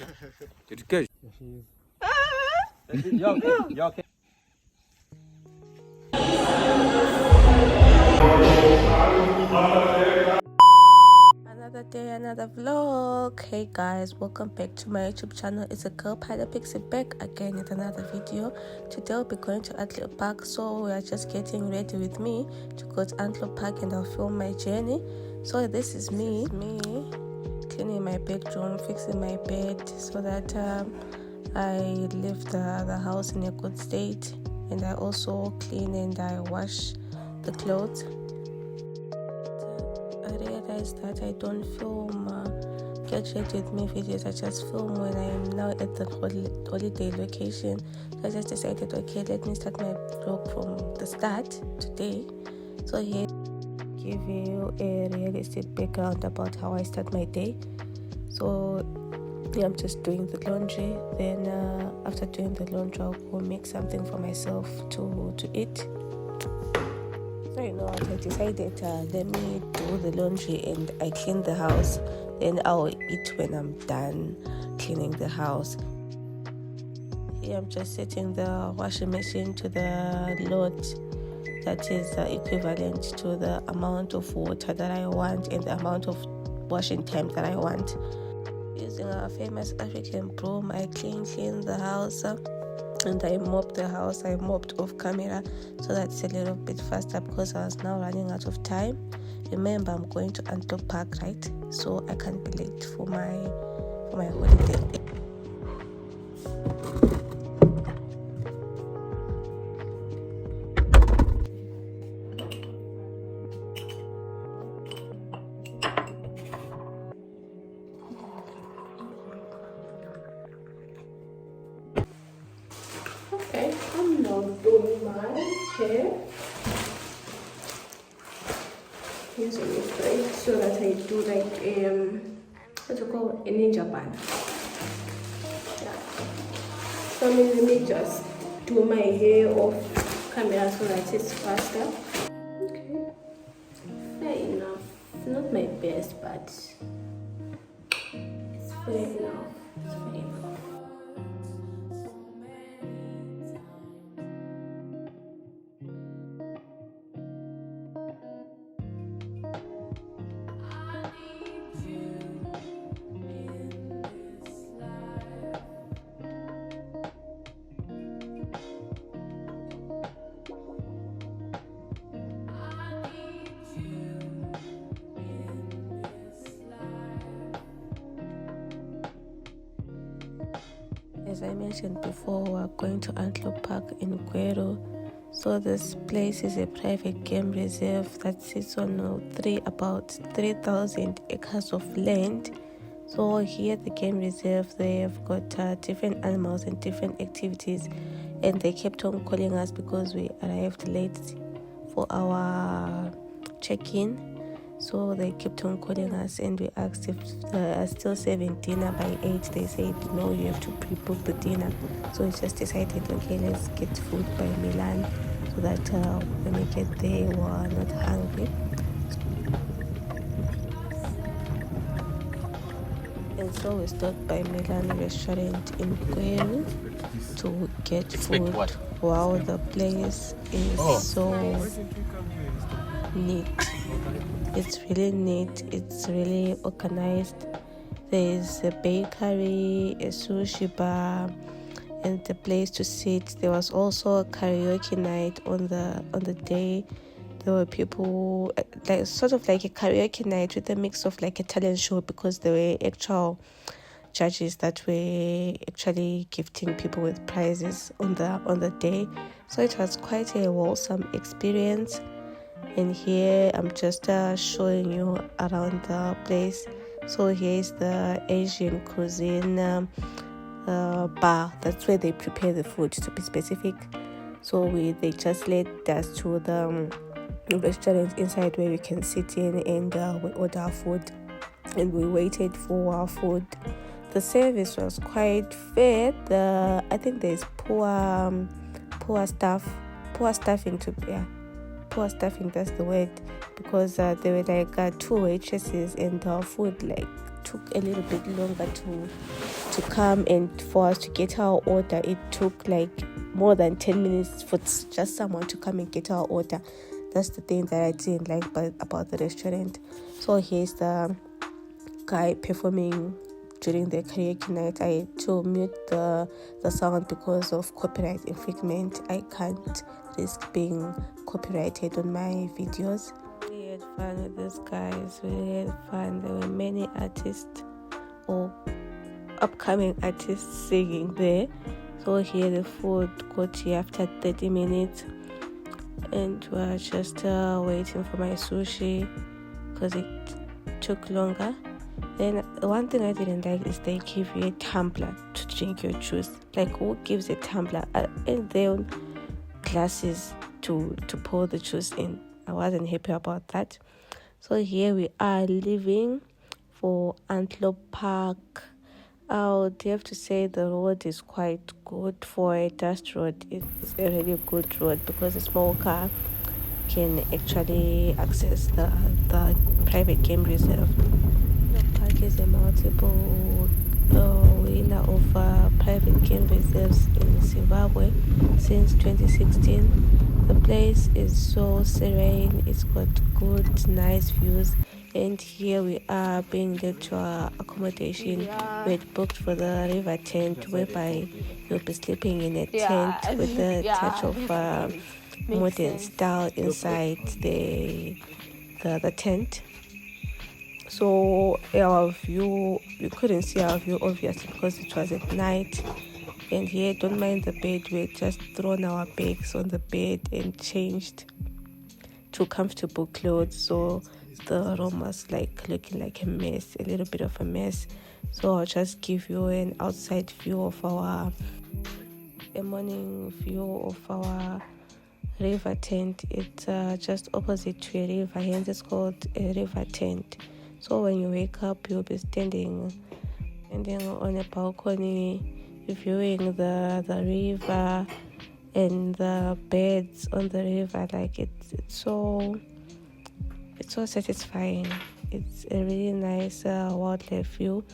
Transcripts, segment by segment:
okay. Education. You okay? Another day, another vlog. Hey guys, welcome back to my YouTube channel. It's a girl Pilot Pixie back again with another video. Today I'll be going to Antelope Park, so we are just getting ready with me to go to Antelope Park and I'll film my journey. So this is me cleaning my bedroom, fixing my bed so that I leave the house in a good state, and I also clean and I wash the clothes. I realized that I don't film get ready with me videos. I just film when I'm now at the holiday location. So I just decided, okay, let me start my vlog from the start today. So here, give you a realistic background about how I start my day. So yeah, I'm just doing the laundry. Then after doing the laundry, I'll go make something for myself to eat. So you know what, I decided let me do the laundry and I clean the house. Then I'll eat when I'm done cleaning the house. Here I'm just setting the washing machine to the load that is equivalent to the amount of water that I want and the amount of washing time that I want. Using our famous African Grwm, I clean the house. And I mopped the house. I mopped off camera so that's a little bit faster because I was now running out of time. Remember, I'm going to Antelope Park, right? So I can't be late for my holiday. Okay, I'm now doing my hair. Using a braid so that I do like what you call a ninja bun. Yeah. So let me just do my hair off camera so that it's faster. Okay. Fair enough. Not my best, but it's fair enough. It's fair enough. As I mentioned before, we're going to Antelope Park in Grwm. So this place is a private game reserve that sits on about 3,000 acres of land. So here at the game reserve, they have got different animals and different activities, and they kept on calling us because we arrived late for our check-in. So they kept on calling us and we asked if they are still serving dinner by 8. They said, no, you have to pre-book the dinner. So we just decided, okay, let's get food by Milan so that when we get there, we're not hungry. And so we stopped by Milan restaurant in Grwm to get food. Wow, the place is so neat. It's really neat. It's really organized. There's a bakery, a sushi bar, and a place to sit. There was also a karaoke night on the day. There were people like sort of like a karaoke night with a mix of like a talent show because there were actual judges that were actually gifting people with prizes on the day. So it was quite a wholesome experience. And here I'm just showing you around the place. So here is the Asian cuisine bar. That's where they prepare the food, to be specific. So they just led us to the restaurant inside where we can sit in and we order our food. And we waited for our food. The service was quite fair. I think there's poor staffing, that's the word, because there were like 2 waitresses and our food, like took a little bit longer to come, and for us to get our order, it took like more than 10 minutes for just someone to come and get our order. That's the thing that I didn't like about the restaurant. So here's the guy performing during the karaoke night. I had to mute the sound because of copyright infringement. I can't risk being copyrighted on my videos. We had fun with these guys. We had fun. There were many artists or upcoming artists singing there. So here the food got here after 30 minutes, and we're just waiting for my sushi because it took longer. Then one thing I didn't like is they give you a tumbler to drink your juice. Like, who gives a tumbler and then glasses to pour the juice in? I wasn't happy about that. So here we are leaving for Antelope Park. I would have to say the road is quite good for a dust road. It's a really good road because a small car can actually access the private game reserve. The park is a multiple winner of private game reserves in Zimbabwe since 2016. The place is so serene. It's got good, nice views. And here we are being led to our accommodation. We had booked for the river tent, whereby you'll be sleeping in a tent with a touch of modern style inside the tent. So our view, you couldn't see our view obviously because it was at night. And here, don't mind the bed, we had just thrown our bags on the bed and changed to comfortable clothes. So the room was like looking like a mess, a little bit of a mess. So I'll just give you an outside view of a morning view of our river tent. It's just opposite to a river, hence it's called a river tent. So when you wake up, you'll be standing on a balcony, viewing the river and the birds on the river. Like it's so satisfying. It's a really nice wildlife view,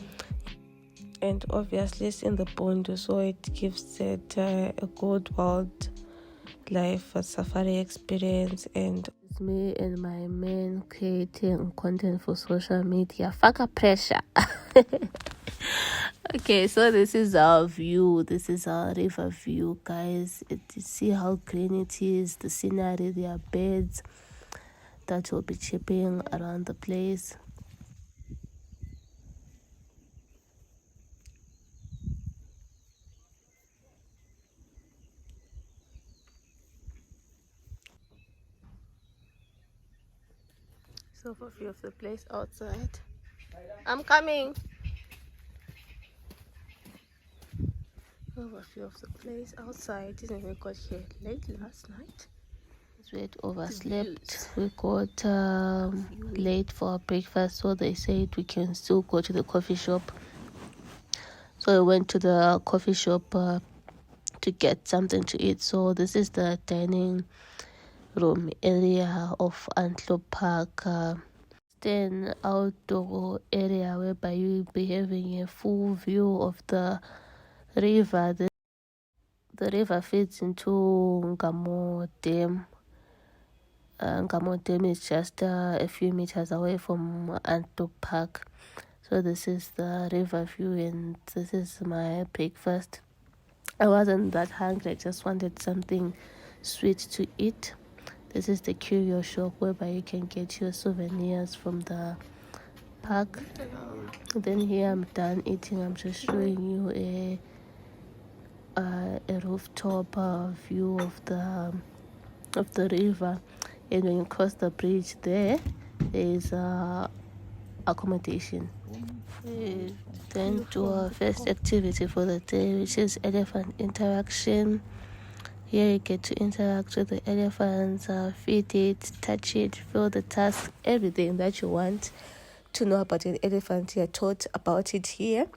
and obviously it's in the Bundu, so it gives it a good wildlife safari experience. And it's me and my man creating content for social media. Fuck a pressure. Okay, so this is our view. This is our river view, guys. You see how green it is, the scenery. There are birds that will be chirping around the place. So overview of the place outside. I'm coming. Overview of the place outside. Didn't we got here late last night? We had overslept. We got late for our breakfast, so they said we can still go to the coffee shop. So we went to the coffee shop to get something to eat. So this is the dining room area of Antelope Park. Then outdoor area whereby you'll be having a full view of the river. The river feeds into Grwm Dam. Grwm Dam is just a few meters away from Antelope Park. So this is the river view, and this is my breakfast. I wasn't that hungry. I just wanted something sweet to eat. This is the curio shop whereby you can get your souvenirs from the park. Then here I'm done eating. I'm just showing you a rooftop view of the river. And when you cross the bridge there is accommodation. We then do our first activity for the day, which is elephant interaction. Here you get to interact with the elephants, feed it, touch it, feel the tusk, everything that you want to know about an elephant. You're taught about it here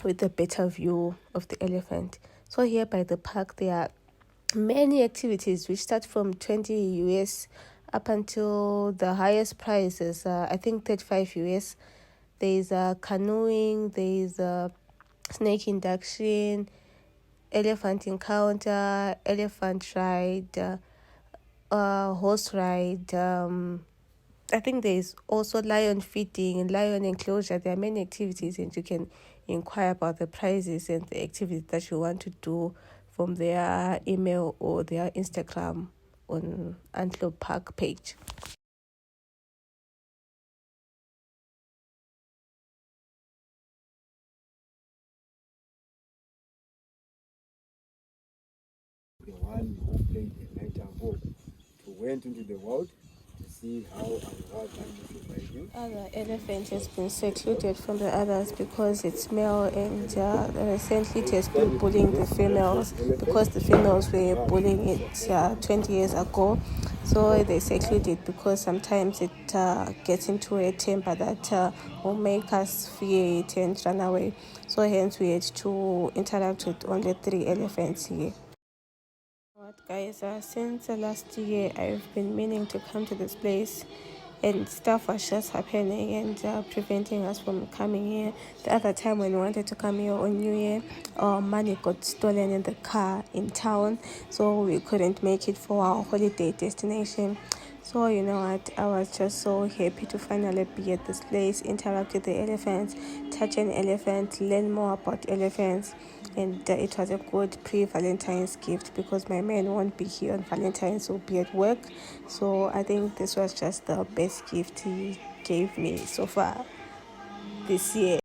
with a better view of the elephant. So here by the park, there are many activities which start from 20 US up until the highest price is I think 35 US. There's canoeing, there's snake induction, elephant encounter, elephant ride, horse ride. I think there's also lion feeding and lion enclosure. There are many activities, and you can inquire about the prices and the activities that you want to do from their email or their Instagram on Antelope Park page. The one who played the night ago, who went into the world to see how and what animals were fighting. Other elephant has been secluded from the others because it's male, and recently it has been bullying the females because the females were bullying it 20 years ago. So they secluded because sometimes it gets into a temper that will make us fear it and run away. So hence we had to interact with only 3 elephants here. What guys, since last year I've been meaning to come to this place, and stuff was just happening and preventing us from coming here. The other time when we wanted to come here on New Year, our money got stolen in the car in town, so we couldn't make it for our holiday destination. So you know what, I was just so happy to finally be at this place, interact with the elephants, touch an elephant, learn more about elephants. And it was a good pre-Valentine's gift because my man won't be here on Valentine's, will be at work. So I think this was just the best gift he gave me so far this year.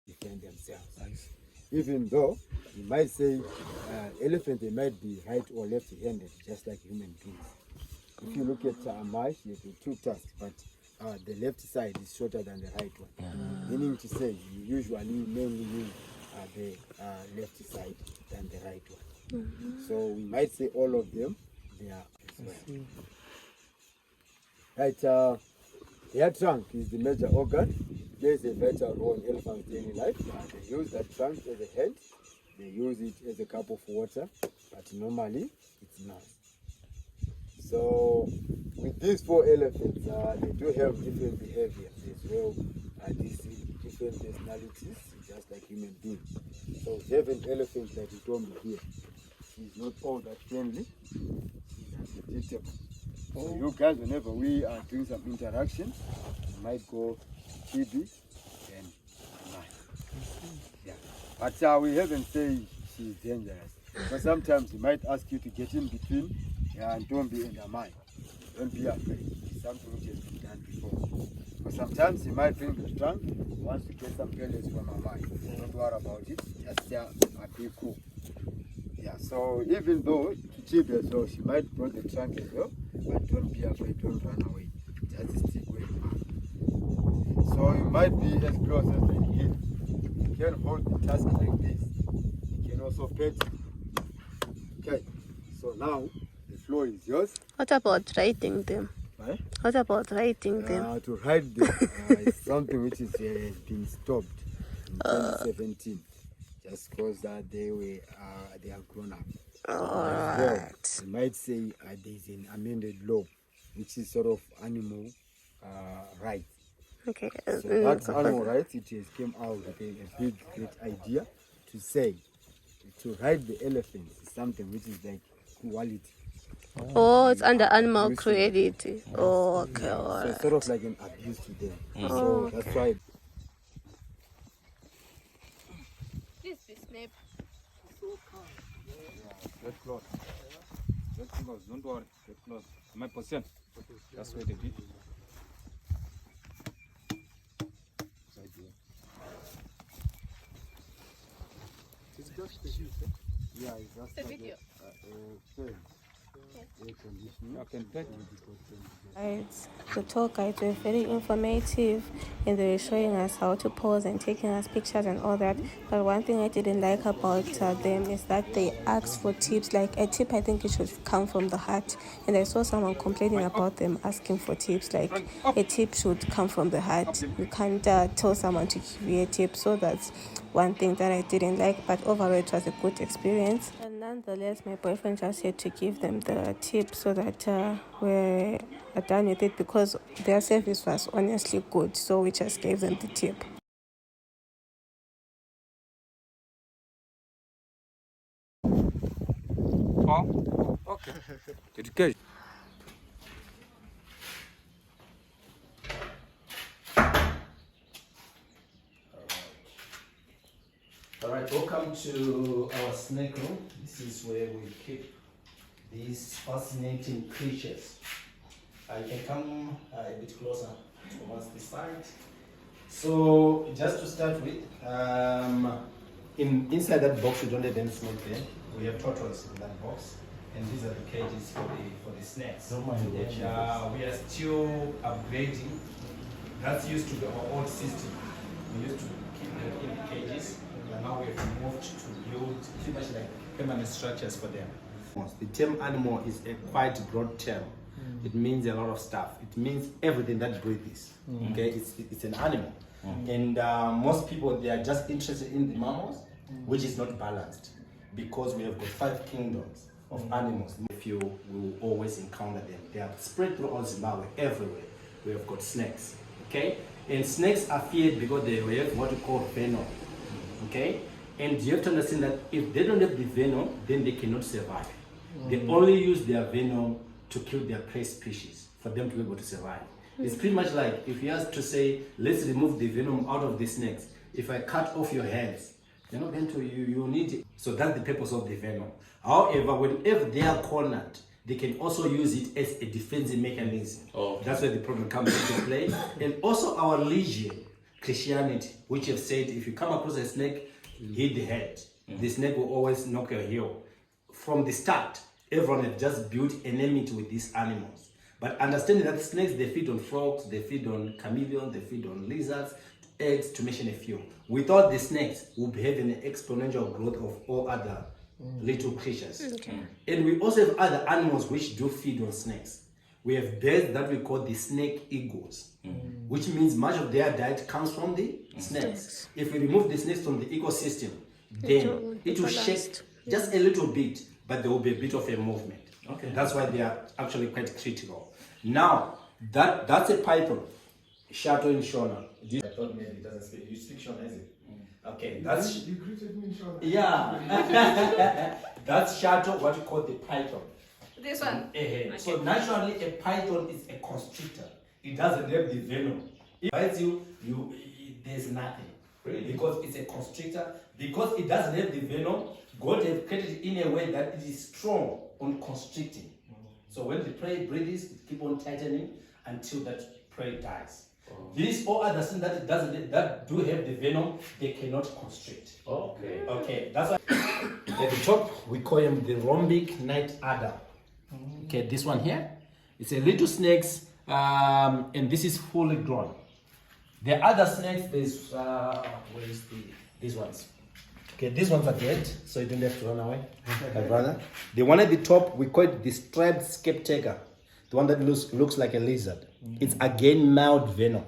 Defend themselves. Nice. Even though you might say elephant, they might be right or left-handed, just like human beings. If you look at mice, you have 2 tusks, but the left side is shorter than the right one. Meaning to say, you usually mainly use the left side than the right one. So we might say all of them, they are as well. Right, their trunk is the major organ. Plays a vital role in elephants' daily life. They use that trunk as a head. They use it as a cup of water, but normally it's not. So with these 4 elephants, they do have different behaviors as well. These different personalities, just like human beings. So we have an elephant like you told me here. She's not all that friendly. She's unpredictable. So you guys, whenever we are doing some interaction, you might go Chibi and Amai. Yeah. But we haven't said she's dangerous. But sometimes he might ask you to get in between Ntombi and Amai. Don't be afraid. It's something which has been done before. But sometimes he might bring the trunk, wants to get some pellets from Amai. Don't worry about it. Just be cool. Yeah, so even though Chibi as well, she might bring the trunk as well, but don't be afraid, don't run away. Just stick where you are. So you might be as close as they can. You can hold the task like this. You can also pet it. Okay, so now the floor is yours. What about riding them? Right? What about riding them? To ride them is something which is, has been stopped in 2017. Just because they are grown up. Well, you might say there's an amended law, which is sort of animal rights. Okay. So that's animal rights. It has came out with a big, great idea to say to ride the elephants is something which is like quality. Oh, it's under animal cruelty. Oh, okay, all So right. it's sort of like an abuse to them. So that's why. Please be snap. Get close. Get close. Don't worry. Get close. My position. That's where they be. Yeah, it's just The like video. film. I can take. Guides, the tour guides were very informative and they were showing us how to pose and taking us pictures and all that. But one thing I didn't like about them is that they asked for tips. Like a tip, I think it should come from the heart. And I saw someone complaining about them asking for tips. Like a tip should come from the heart. You can't tell someone to give you a tip. So that's one thing that I didn't like. But overall, it was a good experience. And nonetheless, my boyfriend just said to give them the tip so that we're done with it, because their service was honestly good, so we just gave them the tip. Oh, okay. Education. Alright, welcome to our snake room. This is where we keep these fascinating creatures. You can come a bit closer towards the side. So, just to start with, inside that box, we don't let them smoke there. We have turtles in that box, and these are the cages for the snakes. Don't mind watching. We are still upgrading. That used to be our old system. We used to keep them in the cages, and now we have moved to build pretty much like permanent structures for them. The term animal is a quite broad term. It means a lot of stuff. It means everything that breathes. Okay, it's an animal. And most people, they are just interested in the mammals, which is not balanced, because we have got 5 kingdoms of animals. If you will always encounter them, they are spread throughout Zimbabwe, everywhere. We have got snakes. Okay, and snakes are feared because they have what we call venom. Okay, and you have to understand that if they don't have the venom, then they cannot survive. They only use their venom to kill their prey species for them to be able to survive. It's pretty much like if you ask to say, let's remove the venom out of the snakes. If I cut off your hands, they're not going to, you need it. So that's the purpose of the venom. However, whenever they are cornered, they can also use it as a defensive mechanism. That's where the problem comes into play. And also our religion, Christianity, which have said if you come across a snake, hit the head. The snake will always knock your heel. From the start, everyone had just built an enmity with these animals. But understanding that snakes, they feed on frogs, they feed on chameleons, they feed on lizards, eggs, to mention a few. Without the snakes, we'll be having an exponential growth of all other little creatures. And we also have other animals which do feed on snakes. We have birds that we call the snake eagles, which means much of their diet comes from the snakes. If we remove the snakes from the ecosystem, then it will shake just a little bit, but there will be a bit of a movement. Okay. That's why they are actually quite critical. Now, that's a python, Shato in Shona. I thought maybe it doesn't speak. You speak Shona, is it? Okay, that's... You greeted me in Shona. Yeah. That's Shato, what you call the python. This one? Okay. So naturally, a python is a constrictor. It doesn't have the venom. If it bites you, there's nothing. Really? Because it's a constrictor. Because it doesn't have the venom, God has created it in a way that it is strong on constricting. So when the prey breathes, it keeps on tightening until that prey dies. These all other things that do have the venom, they cannot constrict. Okay, that's why at the top we call him the rhombic night adder. Okay, this one here, it's a little snakes, and this is fully grown. The other snakes, there's where is these ones? Okay, these ones are dead, so you don't have to run away, my brother. The one at the top, we call it the striped sceptaker. The one that looks like a lizard. It's again mild venom.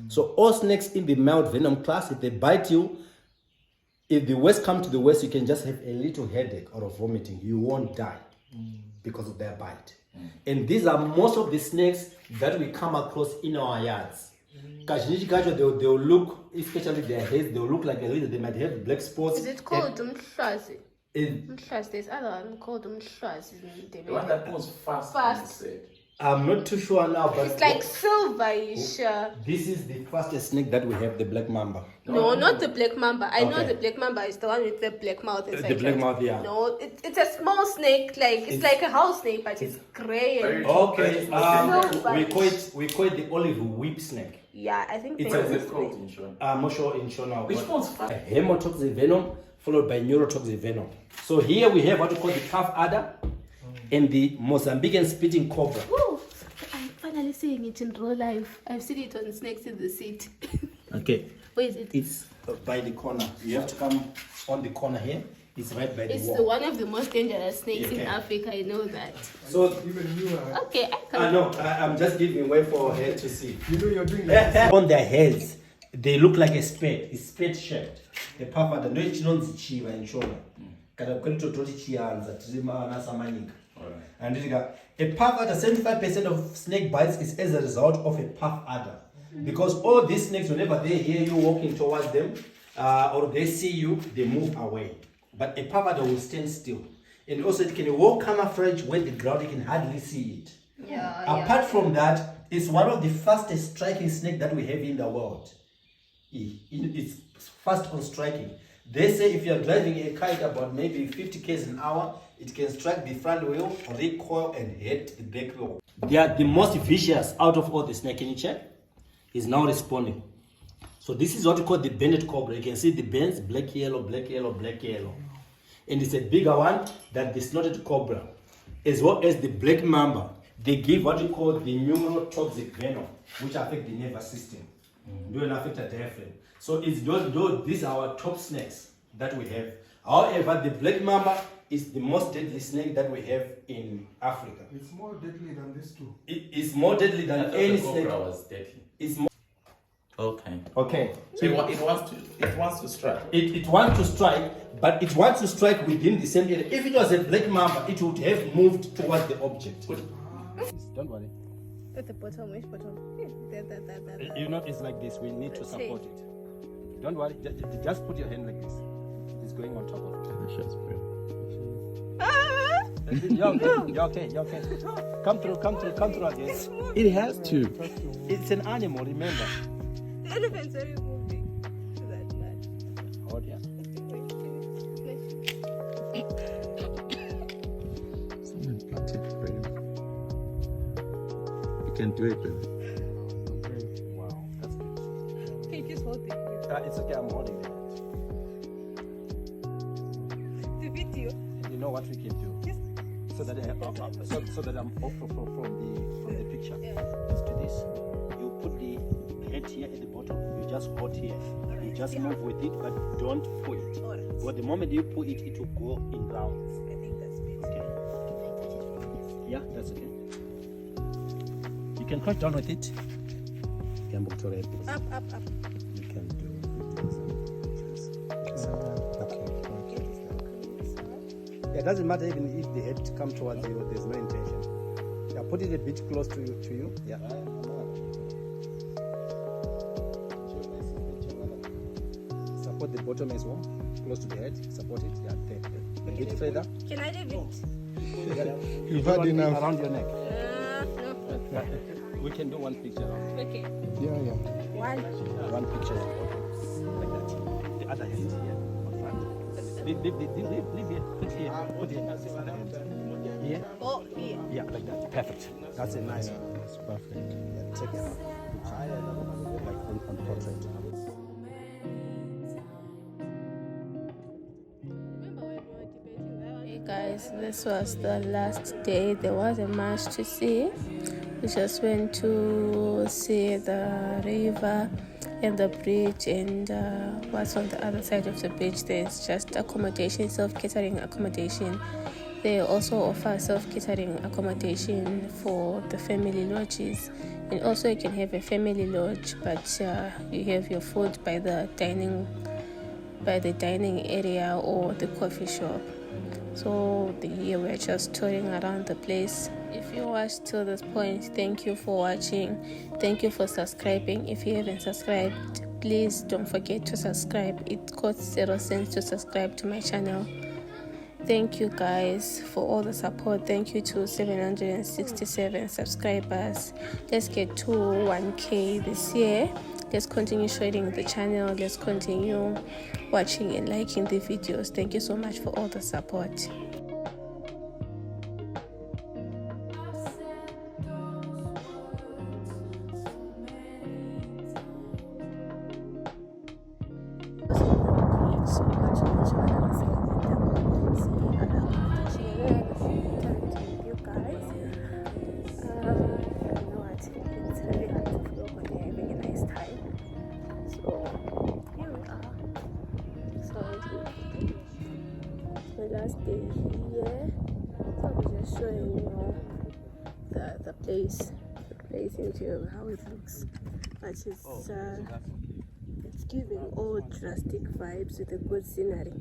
So all snakes in the mild venom class, if they bite you, if the worst comes to the worst, you can just have a little headache or vomiting. You won't die because of their bite. And these are most of the snakes that we come across in our yards. They'll look, especially their heads, they'll look like a lizard. They might have black spots. Is it called Umhlazi? There's other one called Umhlazi. The one that goes fast. I'm not too sure now, but it's like silverish. This is the fastest snake that we have, the black mamba. No, not the black mamba. I know the black mamba is the one with the black mouth. The black mouth, yeah. No, it's a small snake, it's like a house snake, but it's grey. And okay, we call it the olive whip snake. Yeah, I think it's called in Shona. I'm not sure in Shona. Which one's fast? Hemotoxic venom followed by neurotoxic venom. So here we have what we call the calf adder, and the Mozambican spitting cobra. Ooh, I'm finally seeing it in real life. I've seen it on Snakes in the City. Okay. Where is it? It's by the corner. You have to come on the corner here. It's right by the It's wall. one of the most dangerous snakes in Okay. Africa. I know that. So, Okay, I can. I know. I'm just giving way for her to see. You know you're doing that. On their heads, they look like a spade. It's spade shaped. The papa, the no chinonzichiva in Shona. Kana kwento toti chianza tizima na samanyika. And a puff adder, 75% of snake bites is as a result of a puff adder. Because all these snakes, whenever they hear you walking towards them, or they see you, they move away. But a puff adder will stand still. And also it can walk camouflage where the ground, you can hardly see it. Apart from that, it's one of the fastest striking snake that we have in the world. It's fast on striking. They say if you're driving a car at about maybe 50 km an hour, it can strike the front wheel, recoil, and hit the back wheel. They are the most vicious out of all the snake. Can you check? Is now responding. So this is what we call the banded cobra. You can see the bands, black, yellow, black, yellow, black, yellow. And it's a bigger one than the snotted cobra. As well as the black mamba. They give what we call the neurotoxic venom, which affect the nervous system. Don't affect the diaphragm. So it's these are our top snakes that we have. However, the black mamba is the most deadly snake that we have in Africa. It's more deadly than this too. It is more deadly than any snake. Cobra was deadly. It's more. Okay. Okay. So it wants to strike. It wants to strike, but it wants to strike within the same area. If it was a black mamba, it would have moved towards the object. Don't worry. At the bottom, which bottom? There. You know, it's like this. We need to support it. Don't worry. Just put your hand like this. It's going on top of it. You're okay. You're okay. Come through again. It has to. It's an animal, remember. The elephant's very moving to that man. Hold here. Someone planted for you. You can do it, baby. Wow, that's good. Can you just hold it? It's okay, I'm holding it. The video. You know what we can do? Yes. So that I'm off from the picture. Yeah. Let's do this. You put the head here at the bottom. You just hold here. You just move with it, but don't pull it. Alright. But the moment you pull it, it will go in rounds. I think that's better. Okay. Can I touch it from this? Yeah, that's okay. You can crouch down with it. You can move to it. Up. You can do it. Yeah, it doesn't matter even if the head comes towards you, there's no intention. Yeah, put it a bit close to you. Yeah. Support the bottom as well, close to the head. Support it. Yeah, there. A bit further. Can I leave it? You've had enough. Around your neck. No. We can do one picture. Okay. Yeah. One. One picture like that. The other hand here. Leave here. Put here. Put here. Here. Oh, yeah. Yeah, like that. Perfect. That's a nice one. That's perfect. Yeah, take it. Like on portrait. Hey guys, this was the last day. There wasn't much to see. We just went to see the river and the bridge, and what's on the other side of the bridge. There's just accommodation, self-catering accommodation. They also offer self-catering accommodation for the family lodges, and also you can have a family lodge, but you have your food by the dining area or the coffee shop. So we're just touring around the place. If you watched till this point, thank you for watching. Thank you for subscribing. If you haven't subscribed, please don't forget to subscribe. It costs 0 cents to subscribe to my channel. Thank you guys for all the support. Thank you to 767 subscribers. Let's get to 1K this year. Let's continue sharing the channel. Let's continue watching and liking the videos. Thank you so much for all the support. So much. last day here, so I'm just showing you the place into how it looks. But it's giving all drastic vibes with a good scenery.